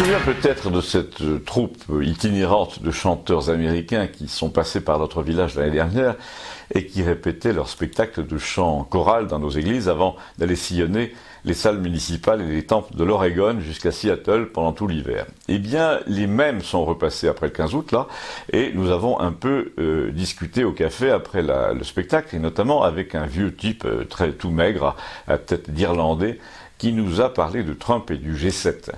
souviens peut-être de cette troupe itinérante de chanteurs américains qui sont passés par notre village l'année dernière et qui répétaient leur spectacle de chant choral dans nos églises avant d'aller sillonner les salles municipales et les temples de l'Oregon jusqu'à Seattle pendant tout l'hiver. Eh bien, les mêmes sont repassés après le 15 août, là, et nous avons un peu discuté au café après le spectacle, et notamment avec un vieux type tout maigre, à tête d'Irlandais, qui nous a parlé de Trump et du G7.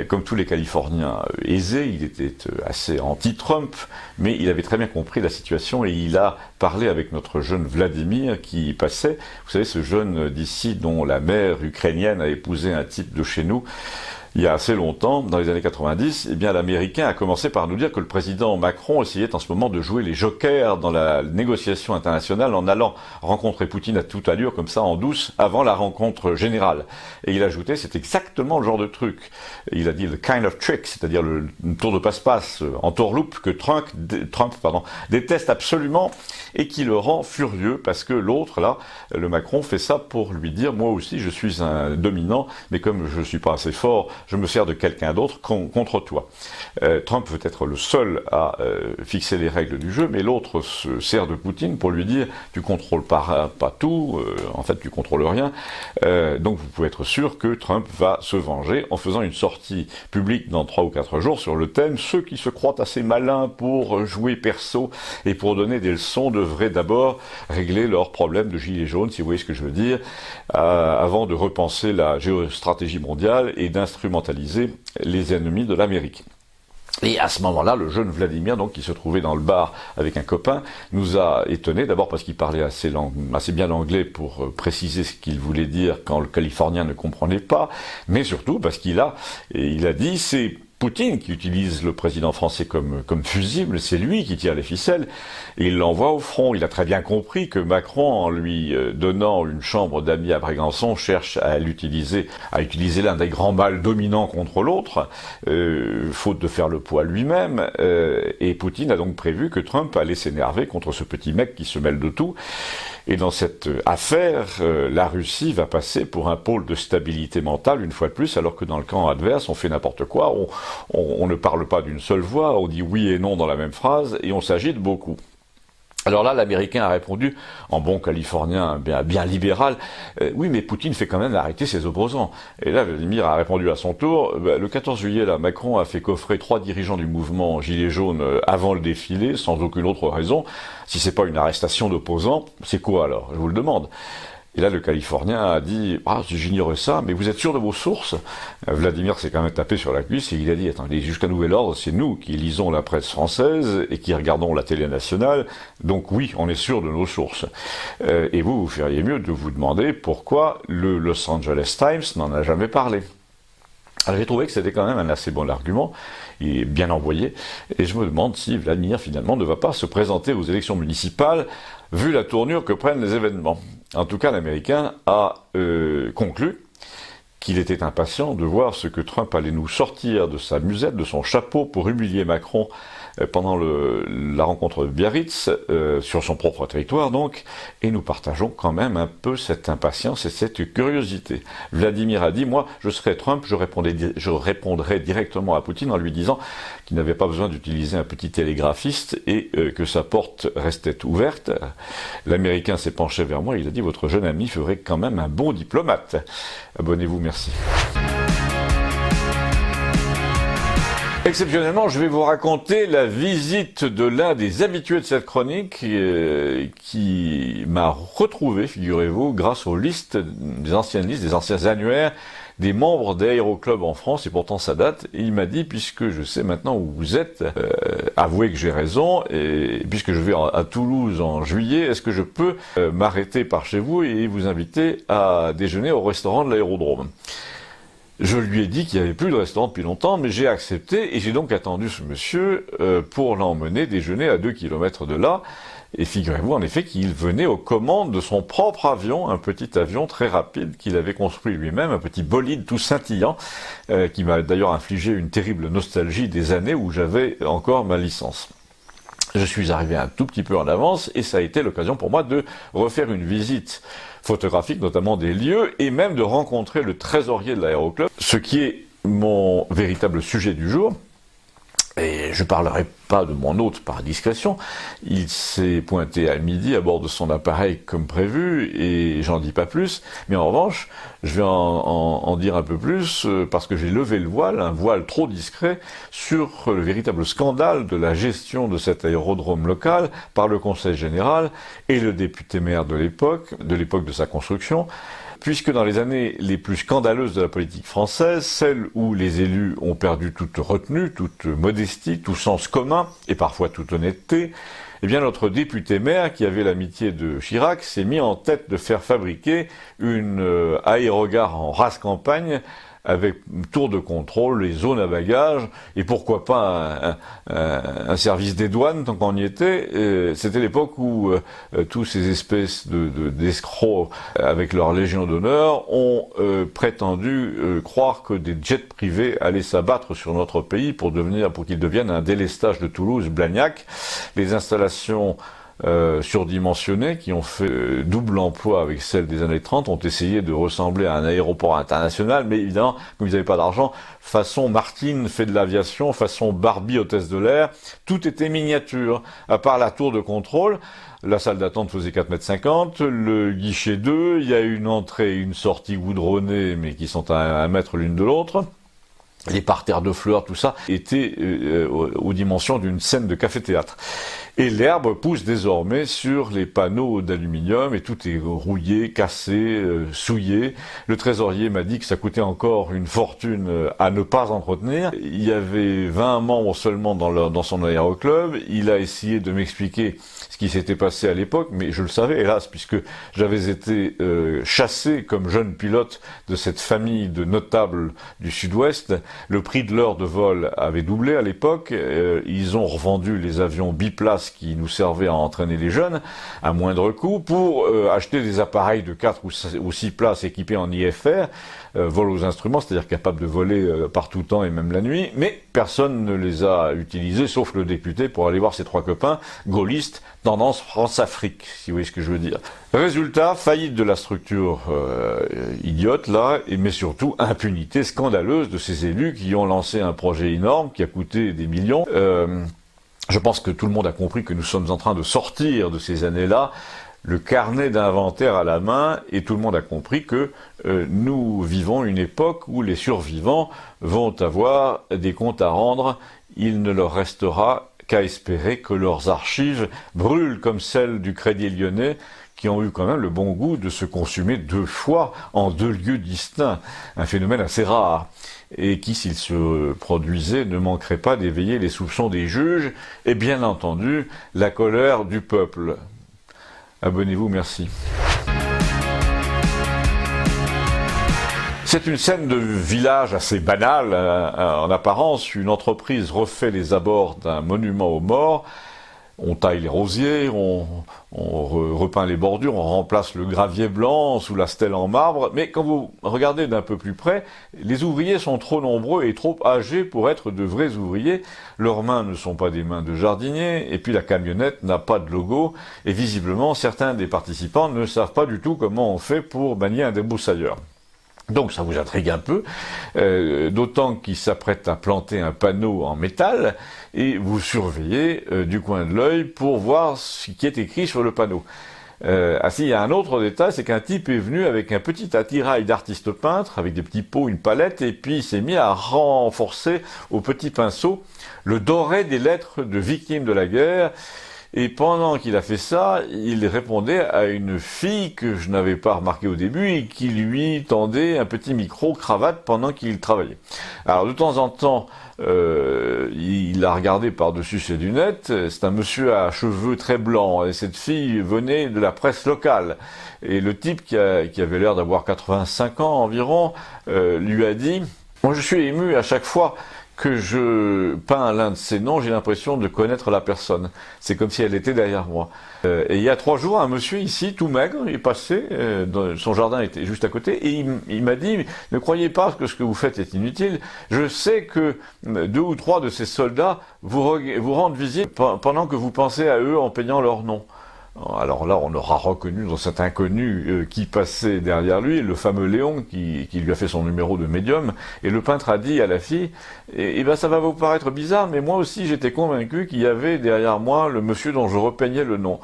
Comme tous les Californiens aisés, il était assez anti-Trump, mais il avait très bien compris la situation et il a parlé avec notre jeune Vladimir qui passait. Vous savez, ce jeune d'ici dont la mère ukrainienne a épousé un type de chez nous il y a assez longtemps, dans les années 90, eh bien l'Américain a commencé par nous dire que le président Macron essayait en ce moment de jouer les jokers dans la négociation internationale en allant rencontrer Poutine à toute allure, comme ça en douce, avant la rencontre générale. Et il a ajouté, c'est exactement le genre de truc. Il a dit le kind of trick, c'est-à-dire le tour de passe-passe en tourloupe que Trump déteste absolument et qui le rend furieux parce que l'autre, là, le Macron, fait ça pour lui dire, moi aussi je suis un dominant, mais comme je ne suis pas assez fort, je me sers de quelqu'un d'autre contre toi. Trump veut être le seul à fixer les règles du jeu, mais l'autre se sert de Poutine pour lui dire tu contrôles pas tout, en fait tu contrôles rien. Donc vous pouvez être sûr que Trump va se venger en faisant une sortie publique dans 3 ou 4 jours sur le thème ceux qui se croient assez malins pour jouer perso et pour donner des leçons devraient d'abord régler leurs problèmes de gilets jaunes, si vous voyez ce que je veux dire, avant de repenser la géostratégie mondiale et d'instrumentaliser les ennemis de l'Amérique. Et à ce moment-là, le jeune Vladimir, donc, qui se trouvait dans le bar avec un copain, nous a étonnés, d'abord parce qu'il parlait assez bien l'anglais pour préciser ce qu'il voulait dire quand le Californien ne comprenait pas, mais surtout parce qu'il a dit, c'est Poutine qui utilise le président français comme fusible, c'est lui qui tire les ficelles, et il l'envoie au front. Il a très bien compris que Macron, en lui donnant une chambre d'amis à Brégançon, cherche à utiliser l'un des grands mâles dominants contre l'autre, faute de faire le poids lui-même, et Poutine a donc prévu que Trump allait s'énerver contre ce petit mec qui se mêle de tout. Et dans cette affaire, la Russie va passer pour un pôle de stabilité mentale une fois de plus, alors que dans le camp adverse, on fait n'importe quoi, on ne parle pas d'une seule voix, on dit oui et non dans la même phrase, et on s'agite beaucoup. Alors là, l'Américain a répondu, en bon californien bien libéral, oui, mais Poutine fait quand même arrêter ses opposants. Et là, Vladimir a répondu à son tour, le 14 juillet, là, Macron a fait coffrer 3 dirigeants du mouvement Gilets jaunes avant le défilé, sans aucune autre raison. Si c'est pas une arrestation d'opposants, c'est quoi alors? Je vous le demande. Et là, le Californien a dit « Ah, j'ignorais ça, mais vous êtes sûr de vos sources ?» Vladimir s'est quand même tapé sur la cuisse et il a dit « Attendez, jusqu'à nouvel ordre, c'est nous qui lisons la presse française et qui regardons la télé nationale, donc oui, on est sûr de nos sources. Et vous feriez mieux de vous demander pourquoi le Los Angeles Times n'en a jamais parlé. » Alors j'ai trouvé que c'était quand même un assez bon argument, et bien envoyé, et je me demande si Vladimir finalement ne va pas se présenter aux élections municipales, vu la tournure que prennent les événements. En tout cas, l'Américain a conclu qu'il était impatient de voir ce que Trump allait nous sortir de sa musette, de son chapeau, pour humilier Macron pendant la rencontre de Biarritz, sur son propre territoire donc, et nous partageons quand même un peu cette impatience et cette curiosité. Vladimir a dit, moi, je serais Trump, je répondrais directement à Poutine en lui disant qu'il n'avait pas besoin d'utiliser un petit télégraphiste et que sa porte restait ouverte. L'Américain s'est penché vers moi, il a dit, votre jeune ami ferait quand même un bon diplomate. Abonnez-vous, merci. Exceptionnellement, je vais vous raconter la visite de l'un des habitués de cette chronique qui m'a retrouvé, figurez-vous, grâce aux listes, des anciens annuaires des membres des aéroclubs en France, et pourtant ça date, et il m'a dit, puisque je sais maintenant où vous êtes, avouez que j'ai raison, et puisque je vais à Toulouse en juillet, est-ce que je peux m'arrêter par chez vous et vous inviter à déjeuner au restaurant de l'aérodrome ? Je lui ai dit qu'il n'y avait plus de restaurant depuis longtemps, mais j'ai accepté et j'ai donc attendu ce monsieur pour l'emmener déjeuner à 2 kilomètres de là. Et figurez-vous en effet qu'il venait aux commandes de son propre avion, un petit avion très rapide qu'il avait construit lui-même, un petit bolide tout scintillant, qui m'a d'ailleurs infligé une terrible nostalgie des années où j'avais encore ma licence. Je suis arrivé un tout petit peu en avance et ça a été l'occasion pour moi de refaire une visite photographique, notamment des lieux, et même de rencontrer le trésorier de l'aéroclub, ce qui est mon véritable sujet du jour. Et je ne parlerai pas de mon hôte par discrétion. Il s'est pointé à midi à bord de son appareil comme prévu, et j'en dis pas plus. Mais en revanche, je vais en dire un peu plus, parce que j'ai levé le voile, un voile trop discret, sur le véritable scandale de la gestion de cet aérodrome local par le Conseil général et le député maire de l'époque de sa construction. Puisque dans les années les plus scandaleuses de la politique française, celles où les élus ont perdu toute retenue, toute modestie, tout sens commun, et parfois toute honnêteté, eh bien notre député maire, qui avait l'amitié de Chirac, s'est mis en tête de faire fabriquer une aérogare en race campagne, avec tour de contrôle, les zones à bagages, et pourquoi pas un service des douanes tant qu'on y était. C'était l'époque où tous ces espèces d'escrocs avec leur légion d'honneur ont prétendu croire que des jets privés allaient s'abattre sur notre pays pour qu'ils deviennent un délestage de Toulouse-Blagnac. Les installations surdimensionnées qui ont fait double emploi avec celles des années 30 ont essayé de ressembler à un aéroport international, mais évidemment, comme ils n'avaient pas d'argent, façon Martine fait de l'aviation, façon Barbie hôtesse de l'air, tout était miniature, à part la tour de contrôle. La salle d'attente faisait 4,50 m, le guichet 2, il y a une entrée et une sortie goudronnée, mais qui sont à 1 mètre l'une de l'autre. Les parterres de fleurs, tout ça, était aux dimensions d'une scène de café-théâtre. Et l'herbe pousse désormais sur les panneaux d'aluminium et tout est rouillé, cassé, souillé. Le trésorier m'a dit que ça coûtait encore une fortune à ne pas entretenir. Il y avait 20 membres seulement dans son aéroclub. Il a essayé de m'expliquer ce qui s'était passé à l'époque, mais je le savais, hélas, puisque j'avais été chassé comme jeune pilote de cette famille de notables du Sud-Ouest. Le prix de l'heure de vol avait doublé à l'époque. Ils ont revendu les avions biplaces qui nous servaient à entraîner les jeunes à moindre coût pour acheter des appareils de 4 ou 6 places équipés en IFR, vol aux instruments, c'est-à-dire capables de voler par tout temps et même la nuit, mais personne ne les a utilisés, sauf le député, pour aller voir ses 3 copains gaullistes, tendance France-Afrique, si vous voyez ce que je veux dire. Résultat, faillite de la structure idiote, là, mais surtout impunité scandaleuse de ces élus qui ont lancé un projet énorme qui a coûté des millions. Je pense que tout le monde a compris que nous sommes en train de sortir de ces années-là, le carnet d'inventaire à la main, et tout le monde a compris que nous vivons une époque où les survivants vont avoir des comptes à rendre. Il ne leur restera qu'à espérer que leurs archives brûlent comme celles du Crédit Lyonnais, qui ont eu quand même le bon goût de se consumer 2 fois en 2 lieux distincts. Un phénomène assez rare, et qui, s'il se produisait, ne manquerait pas d'éveiller les soupçons des juges, et bien entendu, la colère du peuple. Abonnez-vous, merci. C'est une scène de village assez banale, en apparence. Une entreprise refait les abords d'un monument aux morts. On taille les rosiers, on repeint les bordures, on remplace le gravier blanc sous la stèle en marbre. Mais quand vous regardez d'un peu plus près, les ouvriers sont trop nombreux et trop âgés pour être de vrais ouvriers. Leurs mains ne sont pas des mains de jardiniers, et puis la camionnette n'a pas de logo. Et visiblement, certains des participants ne savent pas du tout comment on fait pour manier un débroussailleur. Donc ça vous intrigue un peu, d'autant qu'ils s'apprêtent à planter un panneau en métal, et vous surveillez du coin de l'œil pour voir ce qui est écrit sur le panneau. Il y a un autre détail, c'est qu'un type est venu avec un petit attirail d'artiste peintre, avec des petits pots, une palette, et puis il s'est mis à renforcer au petit pinceau le doré des lettres de victimes de la guerre. Et pendant qu'il a fait ça, il répondait à une fille que je n'avais pas remarqué au début et qui lui tendait un petit micro-cravate pendant qu'il travaillait. Alors de temps en temps, il a regardé par-dessus ses lunettes. C'est un monsieur à cheveux très blancs et cette fille venait de la presse locale. Et le type qui avait l'air d'avoir 85 ans environ lui a dit « Moi je suis ému à chaque fois que je peins l'un de ces noms, j'ai l'impression de connaître la personne. C'est comme si elle était derrière moi. » Et il y a 3 jours, un monsieur ici, tout maigre, est passé, son jardin était juste à côté, et il m'a dit « Ne croyez pas que ce que vous faites est inutile. Je sais que 2 ou 3 de ces soldats vous rendent visite pendant que vous pensez à eux en peignant leur nom. » Alors là, on aura reconnu dans cet inconnu qui passait derrière lui, le fameux Léon qui lui a fait son numéro de médium. Et le peintre a dit à la fille, eh ben ça va vous paraître bizarre, mais moi aussi j'étais convaincu qu'il y avait derrière moi le monsieur dont je repeignais le nom.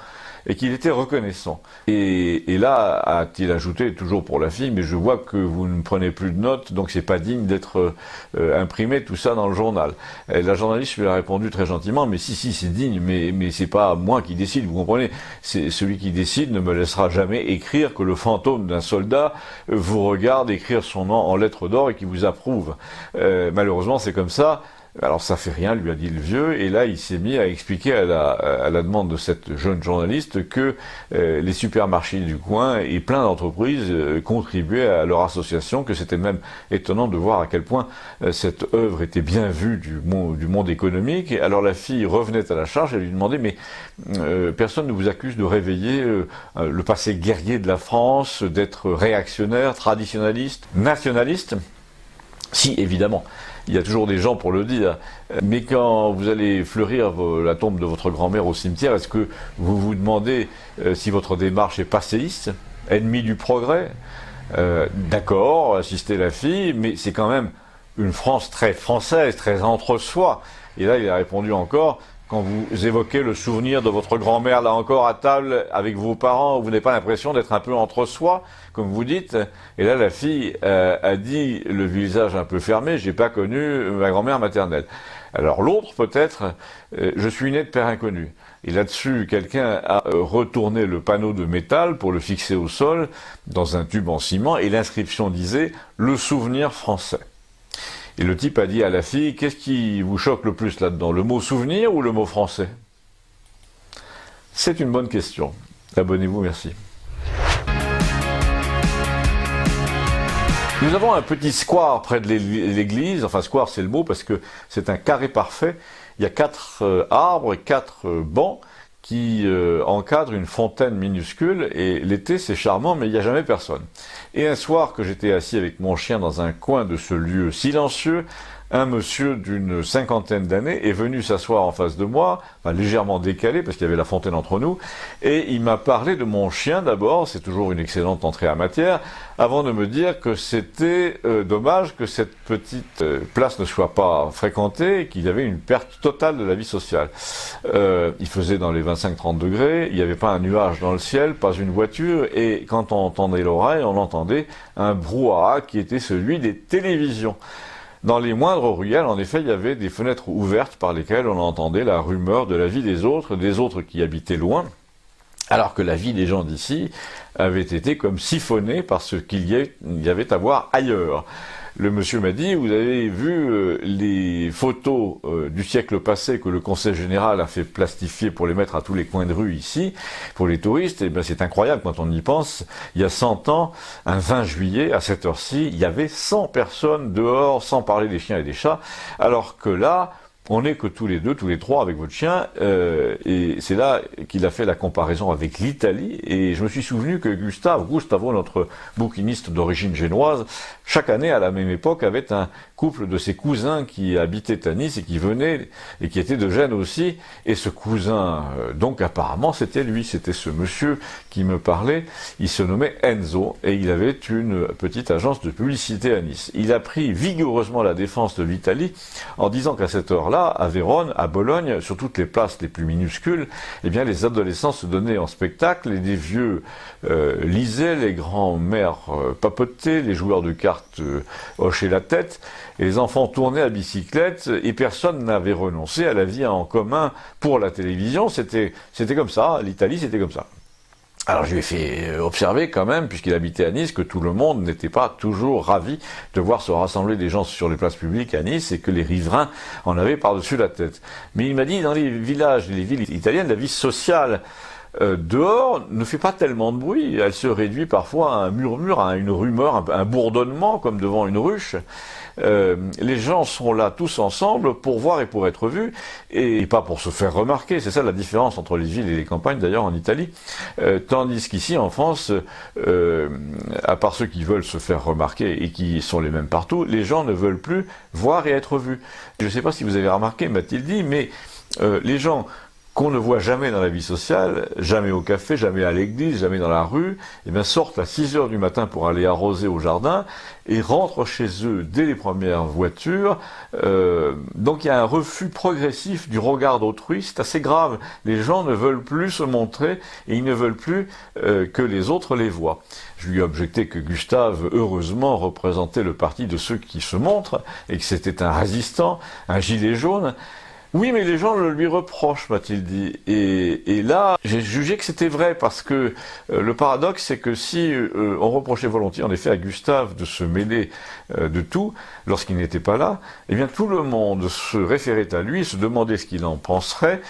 Et qu'il était reconnaissant. Et là, a-t-il ajouté, toujours pour la fille, mais je vois que vous ne prenez plus de notes, donc c'est pas digne d'être imprimé tout ça dans le journal. Et la journaliste lui a répondu très gentiment, mais si, c'est digne, mais c'est pas moi qui décide, vous comprenez. C'est celui qui décide ne me laissera jamais écrire que le fantôme d'un soldat vous regarde écrire son nom en lettres d'or et qui vous approuve. Malheureusement, c'est comme ça. Alors ça fait rien, lui a dit le vieux, et là il s'est mis à expliquer à la demande de cette jeune journaliste que les supermarchés du coin et plein d'entreprises contribuaient à leur association, que c'était même étonnant de voir à quel point cette œuvre était bien vue du monde économique. Et alors la fille revenait à la charge et lui demandait, mais personne ne vous accuse de réveiller le passé guerrier de la France, d'être réactionnaire, traditionnaliste, nationaliste? Si, évidemment. Il y a toujours des gens pour le dire. Mais quand vous allez fleurir la tombe de votre grand-mère au cimetière, est-ce que vous vous demandez si votre démarche est passéiste, ennemie du progrès? D'accord, assistez la fille, mais c'est quand même une France très française, très entre-soi. Et là, il a répondu encore, quand vous évoquez le souvenir de votre grand-mère, là encore, à table, avec vos parents, vous n'avez pas l'impression d'être un peu entre-soi, comme vous dites? Et là, la fille a dit, le visage un peu fermé, j'ai pas connu ma grand-mère maternelle. Alors l'autre, peut-être, je suis né de père inconnu. Et là-dessus, quelqu'un a retourné le panneau de métal pour le fixer au sol, dans un tube en ciment, et l'inscription disait « Le souvenir français ». Et le type a dit à la fille, qu'est-ce qui vous choque le plus là-dedans, le mot souvenir ou le mot français? C'est une bonne question. Abonnez-vous, merci. Nous avons un petit square près de l'église, enfin square c'est le mot parce que c'est un carré parfait. Il y a 4 arbres et 4 bancs qui encadrent une fontaine minuscule, et l'été c'est charmant, mais il n'y a jamais personne. Et un soir que j'étais assis avec mon chien dans un coin de ce lieu silencieux, un monsieur d'une 50aine d'années est venu s'asseoir en face de moi, enfin, légèrement décalé parce qu'il y avait la fontaine entre nous, et il m'a parlé de mon chien d'abord, c'est toujours une excellente entrée en matière, avant de me dire que c'était dommage que cette petite place ne soit pas fréquentée et qu'il y avait une perte totale de la vie sociale. Il faisait dans les 25-30 degrés, il n'y avait pas un nuage dans le ciel, pas une voiture, et quand on entendait l'oreille, on entendait un brouhaha qui était celui des télévisions. Dans les moindres ruelles, en effet, il y avait des fenêtres ouvertes par lesquelles on entendait la rumeur de la vie des autres qui habitaient loin, alors que la vie des gens d'ici avait été comme siphonnée par ce qu'il y avait à voir ailleurs. Le monsieur m'a dit, vous avez vu les photos du siècle passé que le Conseil général a fait plastifier pour les mettre à tous les coins de rue ici, pour les touristes? Et ben c'est incroyable quand on y pense. Il y a 100 ans, un 20 juillet, à cette heure-ci, il y avait 100 personnes dehors, sans parler des chiens et des chats, alors que là, on n'est que tous les deux, tous les trois avec votre chien, et c'est là qu'il a fait la comparaison avec l'Italie, et je me suis souvenu que Gustavo, notre bouquiniste d'origine génoise, chaque année à la même époque avait un couple de ses cousins qui habitaient à Nice et qui venaient, et qui étaient de Gênes aussi, et ce cousin, donc apparemment c'était lui, c'était ce monsieur qui me parlait, il se nommait Enzo, et il avait une petite agence de publicité à Nice. Il a pris vigoureusement la défense de l'Italie en disant qu'à cette heure-là, à Vérone, à Bologne, sur toutes les places les plus minuscules, eh bien, les adolescents se donnaient en spectacle, et les vieux lisaient, les grands-mères papotaient, les joueurs de cartes hochaient la tête, et les enfants tournaient à bicyclette, et personne n'avait renoncé à la vie en commun pour la télévision. C'était comme ça, l'Italie c'était comme ça. Alors je lui ai fait observer quand même, puisqu'il habitait à Nice, que tout le monde n'était pas toujours ravi de voir se rassembler des gens sur les places publiques à Nice, et que les riverains en avaient par-dessus la tête. Mais il m'a dit, dans les villages, les villes italiennes, la vie sociale dehors ne fait pas tellement de bruit, elle se réduit parfois à un murmure, à une rumeur, un bourdonnement comme devant une ruche. Les gens sont là tous ensemble pour voir et pour être vus, et pas pour se faire remarquer. C'est ça la différence entre les villes et les campagnes, d'ailleurs en Italie. Tandis qu'ici en France, à part ceux qui veulent se faire remarquer et qui sont les mêmes partout, les gens ne veulent plus voir et être vus. Je ne sais pas si vous avez remarqué, m'a-t-il dit, mais les gens qu'on ne voit jamais dans la vie sociale, jamais au café, jamais à l'église, jamais dans la rue, eh bien sortent à 6 heures du matin pour aller arroser au jardin et rentrent chez eux dès les premières voitures. Donc il y a un refus progressif du regard d'autrui, c'est assez grave. Les gens ne veulent plus se montrer et ils ne veulent plus que les autres les voient. Je lui ai objecté que Gustave, heureusement, représentait le parti de ceux qui se montrent et que c'était un résistant, un gilet jaune. Oui, mais les gens le lui reprochent, m'a-t-il dit. Et là, j'ai jugé que c'était vrai, parce que le paradoxe, c'est que si on reprochait volontiers, en effet, à Gustave de se mêler de tout, lorsqu'il n'était pas là, eh bien tout le monde se référait à lui, se demandait ce qu'il en penserait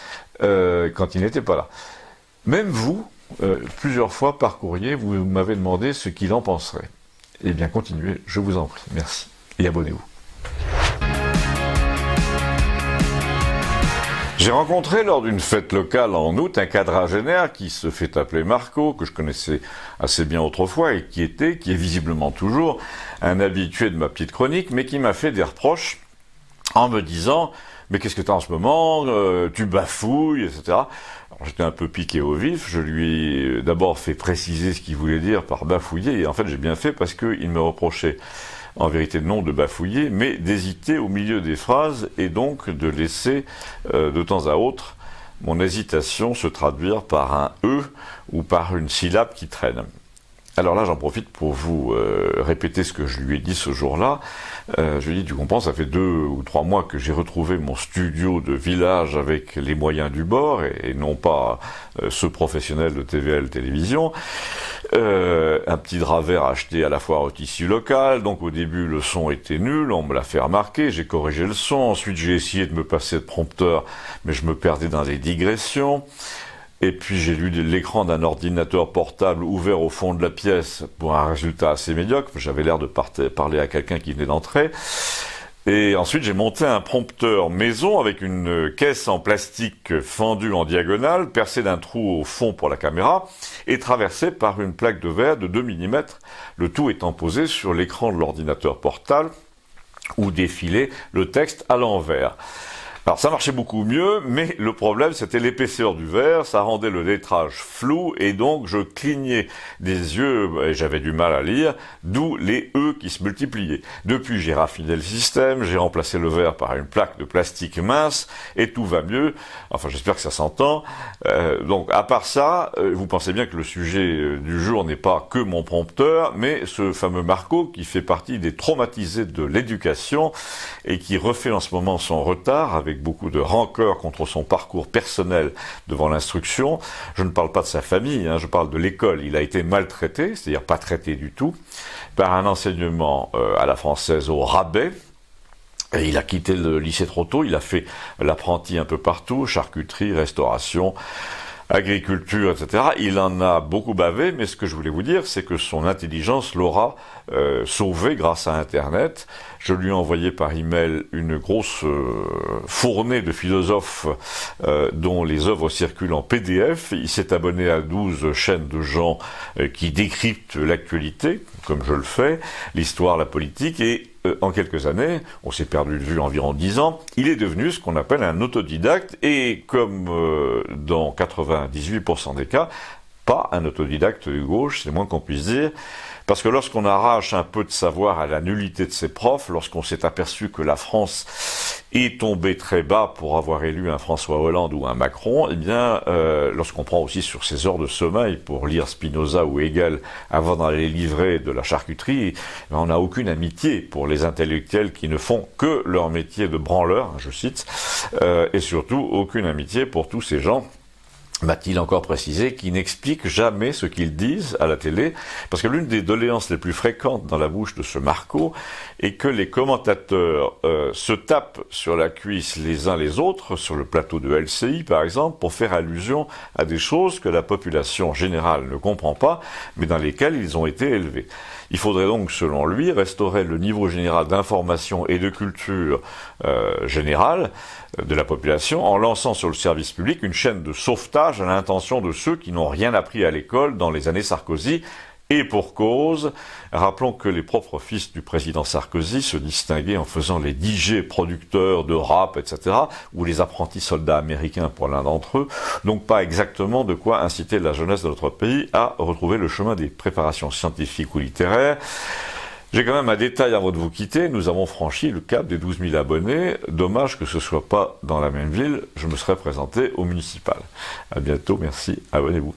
quand il n'était pas là. Même vous, plusieurs fois par courrier, vous m'avez demandé ce qu'il en penserait. Eh bien, continuez, je vous en prie. Merci. Et abonnez-vous. J'ai rencontré lors d'une fête locale en août un quadragénaire qui se fait appeler Marco, que je connaissais assez bien autrefois et qui est visiblement toujours un habitué de ma petite chronique, mais qui m'a fait des reproches en me disant « Mais qu'est-ce que tu as en ce moment ? Tu bafouilles, etc. » Alors, j'étais un peu piqué au vif, je lui ai d'abord fait préciser ce qu'il voulait dire par bafouiller, et en fait j'ai bien fait parce qu'il me reprochait en vérité non de bafouiller, mais d'hésiter au milieu des phrases et donc de laisser de temps à autre mon hésitation se traduire par un « e » ou par une syllabe qui traîne. Alors là, j'en profite pour vous répéter ce que je lui ai dit ce jour-là. Je lui ai dit, tu comprends, ça fait 2 ou 3 mois que j'ai retrouvé mon studio de village avec les moyens du bord, et non pas ceux professionnels de TVL Télévision. Un petit drap vert acheté à la foire au tissu local, donc au début le son était nul, on me l'a fait remarquer, j'ai corrigé le son, ensuite j'ai essayé de me passer de prompteur, mais je me perdais dans des digressions. Et puis j'ai lu l'écran d'un ordinateur portable ouvert au fond de la pièce pour un résultat assez médiocre. J'avais l'air de parler à quelqu'un qui venait d'entrer. Et ensuite j'ai monté un prompteur maison avec une caisse en plastique fendue en diagonale, percée d'un trou au fond pour la caméra, et traversée par une plaque de verre de 2 mm, le tout étant posé sur l'écran de l'ordinateur portable, où défilait le texte à l'envers. Alors ça marchait beaucoup mieux, mais le problème c'était l'épaisseur du verre, ça rendait le lettrage flou et donc je clignais des yeux et j'avais du mal à lire, d'où les E qui se multipliaient. Depuis j'ai raffiné le système, j'ai remplacé le verre par une plaque de plastique mince et tout va mieux, enfin j'espère que ça s'entend. Donc à part ça, vous pensez bien que le sujet du jour n'est pas que mon prompteur, mais ce fameux Marco qui fait partie des traumatisés de l'éducation et qui refait en ce moment son retard avec beaucoup de rancœur contre son parcours personnel devant l'instruction. Je ne parle pas de sa famille, je parle de l'école. Il a été maltraité, c'est-à-dire pas traité du tout, par un enseignement à la française au rabais. Et il a quitté le lycée trop tôt, il a fait l'apprenti un peu partout, charcuterie, restauration, agriculture, etc. Il en a beaucoup bavé, mais ce que je voulais vous dire, c'est que son intelligence l'aura sauvé grâce à Internet. Je lui ai envoyé par email une grosse fournée de philosophes dont les œuvres circulent en PDF. Il s'est abonné à 12 chaînes de gens qui décryptent l'actualité, comme je le fais, l'histoire, la politique, et en quelques années, on s'est perdu de vue environ 10 ans, il est devenu ce qu'on appelle un autodidacte, et comme dans 98% des cas, pas un autodidacte de gauche, c'est le moins qu'on puisse dire, parce que lorsqu'on arrache un peu de savoir à la nullité de ses profs, lorsqu'on s'est aperçu que la France est tombée très bas pour avoir élu un François Hollande ou un Macron, eh bien, lorsqu'on prend aussi sur ses heures de sommeil pour lire Spinoza ou Hegel avant d'aller livrer de la charcuterie, on n'a aucune amitié pour les intellectuels qui ne font que leur métier de branleur, je cite, et surtout aucune amitié pour tous ces gens, m'a-t-il encore précisé, qui n'explique jamais ce qu'ils disent à la télé, parce que l'une des doléances les plus fréquentes dans la bouche de ce Marco est que les commentateurs se tapent sur la cuisse les uns les autres, sur le plateau de LCI par exemple, pour faire allusion à des choses que la population générale ne comprend pas, mais dans lesquelles ils ont été élevés. Il faudrait donc, selon lui, restaurer le niveau général d'information et de culture générale de la population en lançant sur le service public une chaîne de sauvetage à l'intention de ceux qui n'ont rien appris à l'école dans les années Sarkozy Et pour cause, rappelons que les propres fils du président Sarkozy se distinguaient en faisant les DJ producteurs de rap, etc., ou les apprentis soldats américains pour l'un d'entre eux, donc pas exactement de quoi inciter la jeunesse de notre pays à retrouver le chemin des préparations scientifiques ou littéraires. J'ai quand même un détail avant de vous quitter, nous avons franchi le cap des 12 000 abonnés, dommage que ce soit pas dans la même ville, je me serais présenté au municipal. À bientôt, merci, abonnez-vous.